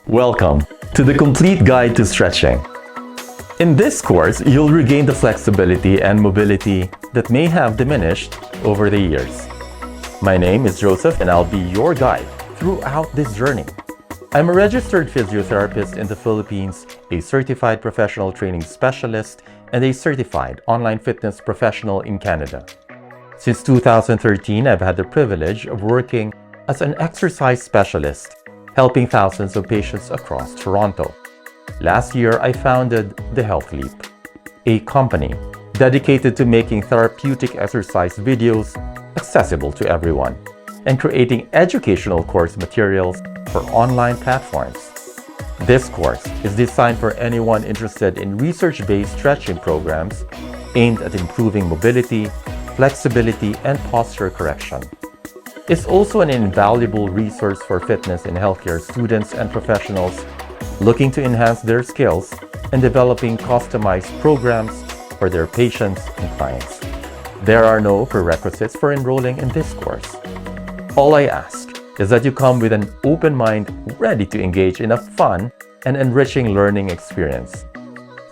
Welcome to the Complete Guide to Stretching. In this course, you'll regain the flexibility and mobility that may have diminished over the years. My name is Joseph and I'll be your guide throughout this journey. I'm a registered physiotherapist in the Philippines, a certified professional training specialist, and a certified online fitness professional in Canada. Since 2013, I've had the privilege of working as an exercise specialist, helping thousands of patients across Toronto. Last year, I founded The Health Leap, a company dedicated to making therapeutic exercise videos accessible to everyone and creating educational course materials for online platforms. This course is designed for anyone interested in research-based stretching programs aimed at improving mobility, flexibility, and posture correction. It's also an invaluable resource for fitness and healthcare students and professionals looking to enhance their skills and developing customized programs for their patients and clients. There are no prerequisites for enrolling in this course. All I ask is that you come with an open mind, ready to engage in a fun and enriching learning experience.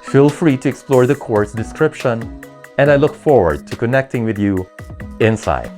Feel free to explore the course description, and I look forward to connecting with you inside.